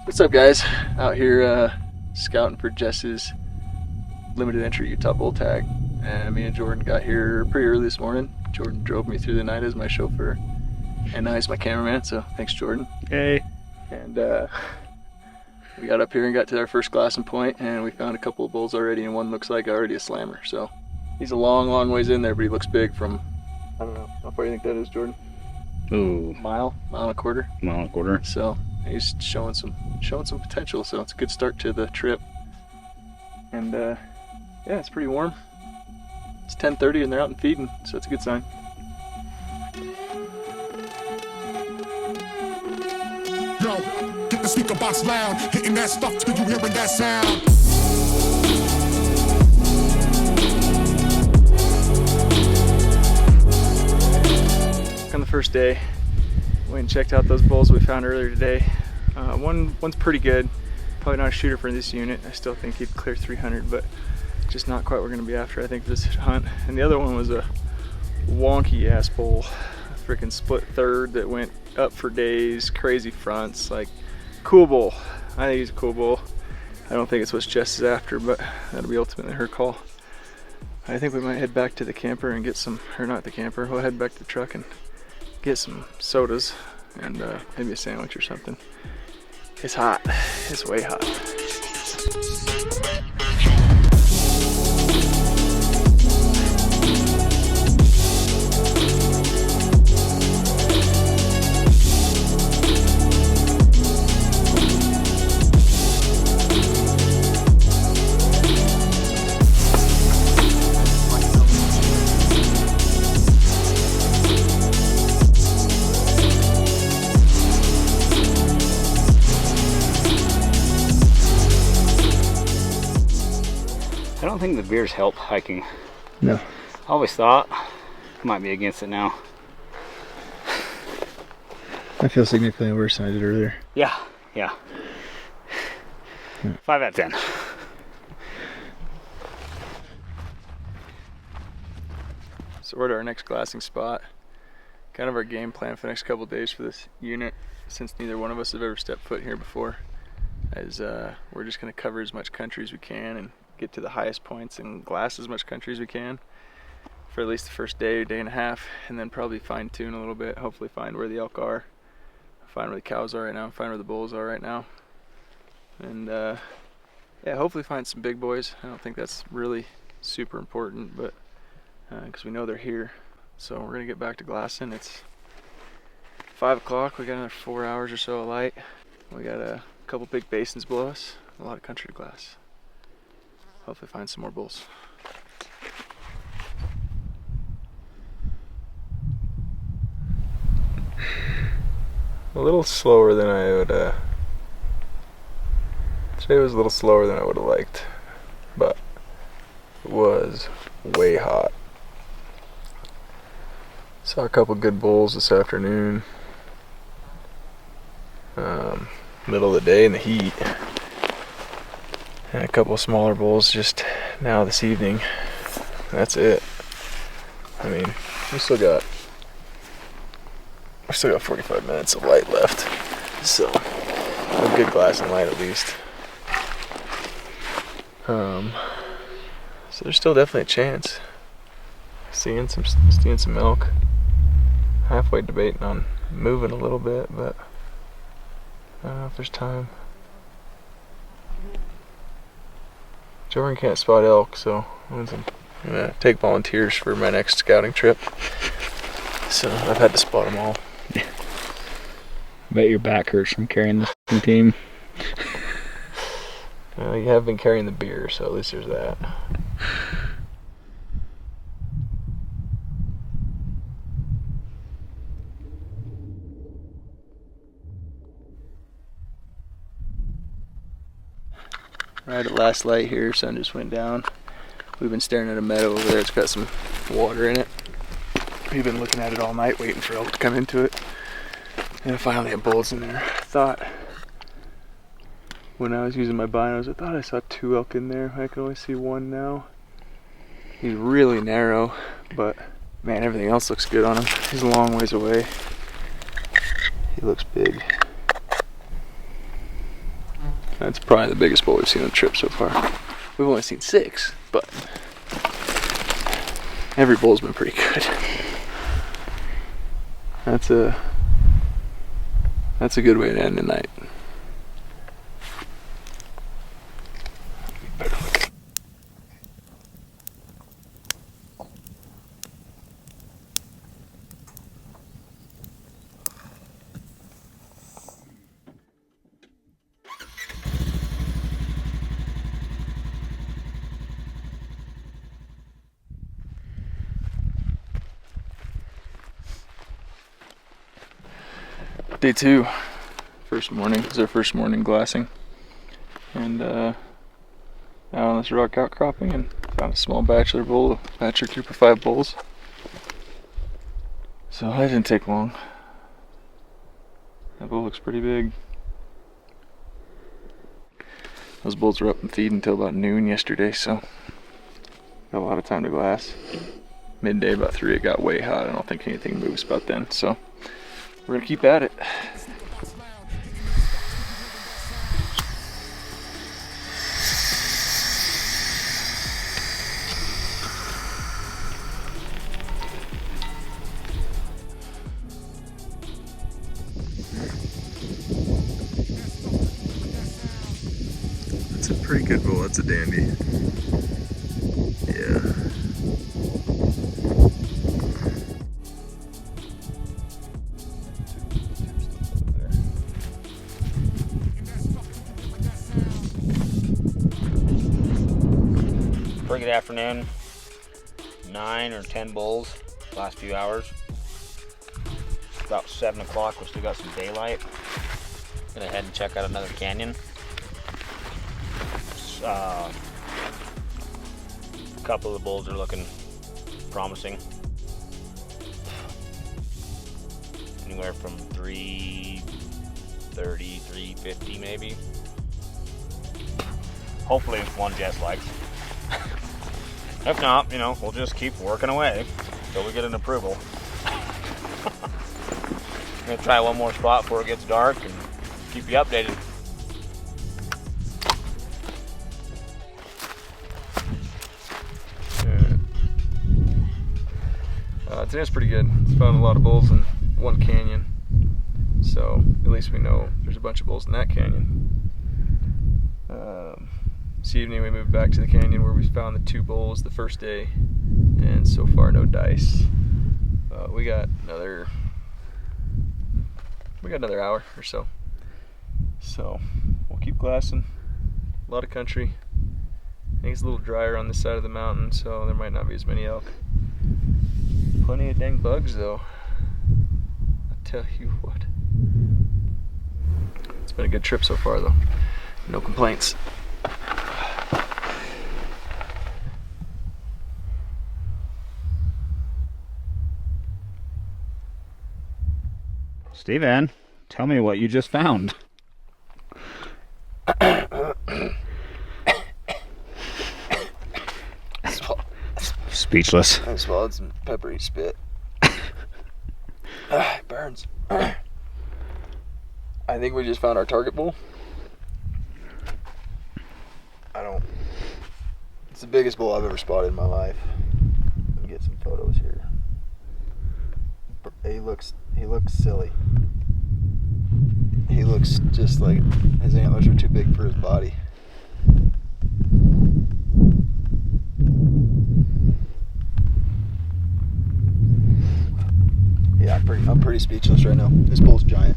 What's up, guys? Out here scouting for Jess's limited entry Utah bull tag. And me and Jordan got here pretty early this morning. Jordan drove me through the night as my chauffeur, and now he's my cameraman, so thanks, Jordan. Hey. And we got up here and got to our first glassing point, and we found a couple of bulls already, and one looks like already a slammer. So he's a long ways in there, but he looks big from, I don't know, how far do you think that is, Jordan? Ooh. Mile and a quarter. Mile and a quarter. So he's showing some potential, so it's a good start to the trip. And yeah, it's pretty warm. It's 10:30 and they're out and feeding, so it's a good sign. Yo, get the speaker box loud, hitting that stuff till you hearing that sound. On the first day, went and checked out those bulls we found earlier today. One's pretty good, probably not a shooter for this unit. I still think he'd clear 300, but just not quite what we're gonna be after, I think, for this hunt. And the other one was a wonky ass bull, a freaking split third that went up for days, crazy fronts, like cool bull. I think he's a cool bull. I don't think it's what Jess is after, but that'll be ultimately her call. I think we might head back to the camper and get some, or not the camper, we'll head back to the truck and get some sodas and maybe a sandwich or something. It's hot, it's way hot. I don't think the beers help hiking. No. I always thought. Might be against it now. I feel significantly worse than I did earlier. Yeah. 5 out of 10. So we're at our next glassing spot. Kind of our game plan for the next couple of days for this unit, since neither one of us have ever stepped foot here before, as we're just going to cover as much country as we can and get to the highest points and glass as much country as we can for at least the first day and a half, and then probably fine tune a little bit, hopefully find where the elk are, find where the cows are right now, find where the bulls are right now, and yeah, hopefully find some big boys. I don't think that's really super important, but because we know they're here. So we're gonna get back to glassing. It's 5 o'clock, we got another 4 hours or so of light. We got a couple big basins below us, a lot of country to glass. Hopefully find some more bulls. A little slower than I would, today was a little slower than I would have liked, but it was way hot. Saw a couple good bulls this afternoon. Middle of the day in the heat. And a couple of smaller bulls just now this evening. That's it. I mean, we still got 45 minutes of light left. So, a good glass and light at least. So there's still definitely a chance. Seeing some elk. Halfway debating on moving a little bit, but I don't know if there's time. Jordan can't spot elk, so I'm gonna take volunteers for my next scouting trip. So I've had to spot them all. I bet your back hurts from carrying this team. You have been carrying the beer, so at least there's that. Right at last light here, sun just went down. We've been staring at a meadow over there. It's got some water in it. We've been looking at it all night, waiting for elk to come into it. And I finally had bulls in there. I thought, when I was using my binos, I thought I saw 2 elk in there. I can only see 1 now. He's really narrow, but man, everything else looks good on him. He's a long ways away. He looks big. That's probably the biggest bull we've seen on the trip so far. We've only seen 6, but every bull's been pretty good. That's a good way to end the night. Day 2, first morning. This is our first morning glassing, and out on this rock outcropping, and found a small bachelor group of 5 bulls. So that didn't take long. That bull looks pretty big. Those bulls were up and feeding until about noon yesterday, so got a lot of time to glass. Midday, about 3, it got way hot. I don't think anything moves about then, so we're gonna keep at it. That's a pretty good bull. That's a dandy. Yeah. Pretty good afternoon. 9 or 10 bulls last few hours. About 7 o'clock, we still got some daylight. Gonna head and check out another canyon. A couple of the bulls are looking promising. Anywhere from 330, 350 maybe. Hopefully it's one Jess likes. If not, we'll just keep working away until we get an approval. I'm gonna try one more spot before it gets dark and keep you updated. Today's pretty good. It's found a lot of bulls in one canyon, so at least we know there's a bunch of bulls in that canyon. This evening we moved back to the canyon where we found the 2 bulls the first day, and so far no dice. We got another hour or so. So we'll keep glassing. A lot of country. I think it's a little drier on this side of the mountain, so there might not be as many elk. Plenty of dang bugs though. I'll tell you what. It's been a good trip so far though. No complaints. Steven, tell me what you just found. Speechless. I swallowed some peppery spit. It burns. I think we just found our target bull. It's the biggest bull I've ever spotted in my life. Let me get some photos here. He looks silly. He looks just like his antlers are too big for his body. Yeah, I'm pretty speechless right now. This bull's giant.